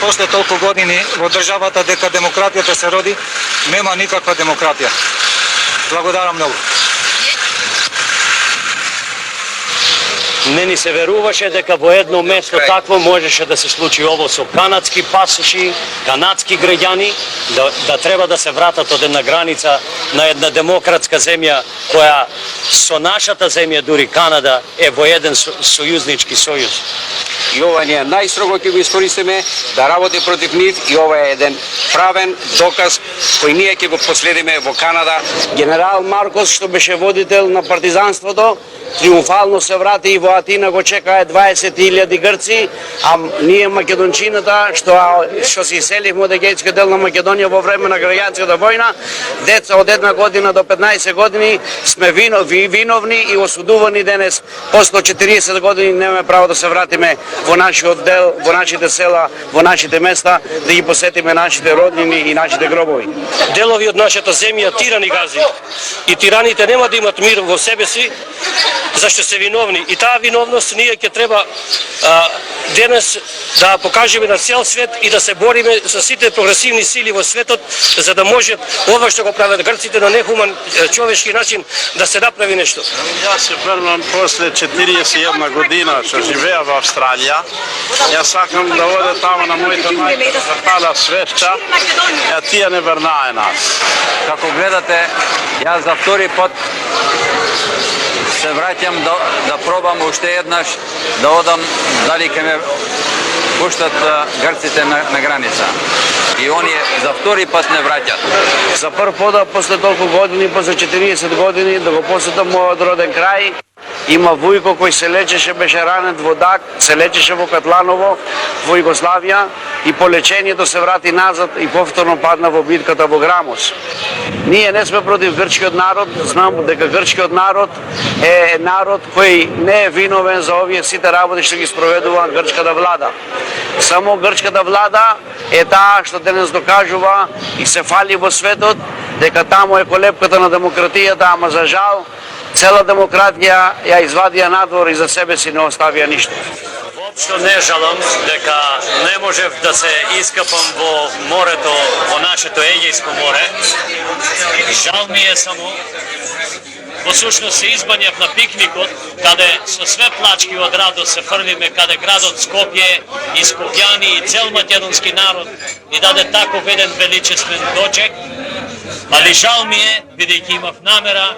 После толку години во државата дека демократијата се роди, нема никаква демократија. Благодарам многу. Не ни се веруваше дека во едно место такво можеше да се случи ово со канадски пасоши, канадски граѓани, да треба да се вратат од една граница на една демократска земја која со нашата земја, дури Канада, е во еден сојузнички сојуз. И ова ние најстрого ќе го искористиме да работи против нив и ова е еден правен доказ кој ние ќе го последиме во Канада. Генерал Маркос, што беше водител на партизанството, триумфално се врати и во Атина го чекаа 20.000 грци, а ние македончината што се иселивме од егејскиот дел на Македонија во време на граѓанската војна, деца од 1 година до 15 години сме виновни и осудувани денес. После 40 години немаме право да се вратиме во нашиот дел, во нашите села, во нашите места, да ги посетиме нашите роднини и нашите гробови. Делови од нашата земја тирани гази и тираните нема да имат мир во себе си, зашто се виновни. И таа виновност ние ќе треба денес да покажеме на цел свет и да се бориме со сите прогресивни сили во светот, за да може ова што го прават грците на нехуман човечки начин да се направи нешто. Јас се врнам после 41 година што живеа во Австралија. Јас сакам да оде тамо на моите мајка да пада свешча, а тие не врнае нас. Како гледате, јас за втори пат се враќам да пробам уште еднаш да одам дали ќе ме пуштат грците на граница. И оние за втори пат не враќат. За прв пат после толку години, после 40 години, да го посетам мојот роден крај. Има Вујко кој се лечеше, беше ранен водак, се лечеше во Катланово, во Југославија и по лечението се врати назад и повторно падна во битката во Грамос. Ние не сме против грчкиот народ, знам дека грчкиот народ е народ кој не е виновен за овие сите работи што ги спроведува грчката влада. Само грчката влада е таа што денес докажува и се фали во светот дека таму е колепката на демократијата, ама за жал цела демократија ја извадија надвор и за себе си не оставија ништо. Воопшто не жалам дека не можев да се искапам во морето, во нашето Егејско море. Жал ми е само, во сушност се избањав на пикникот, каде со све плачки од радост се фрлиме, каде градот Скопје и скопјани и цел македонски народ ни даде таков еден величествен дочек, али жал ми е, бидејќи имав намера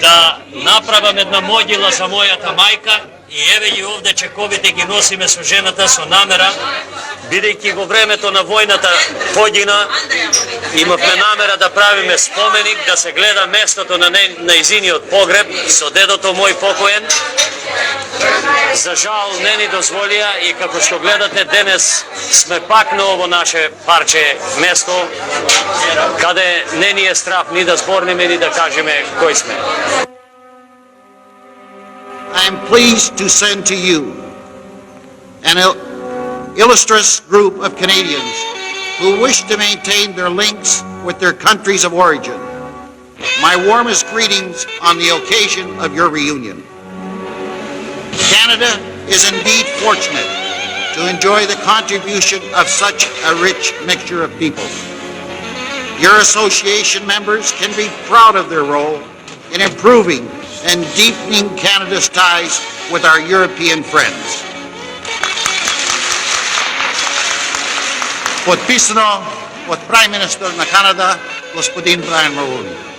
да направам една могила за мојата мајка и еве ги овде чековите ги носиме со жената со намера, бидејќи во времето на војната погина, имавме намера да правиме споменик, да се гледа местото на нејзиниот погреб со дедото мој покоен. За жал не ни дозволија и како што гледате денес сме пак на ово наше парче место, каде не ни е страв ни да зборниме ни да кажеме кој сме. I am pleased to send to you an illustrious group of Canadians who wish to maintain their links with their countries of origin. My warmest greetings on the occasion of your reunion. Canada is indeed fortunate to enjoy the contribution of such a rich mixture of people. Your association members can be proud of their role in improving and deepening Canada's ties with our European friends. Подписано от Prime Minister на Канада, господин Брайан Мулрони.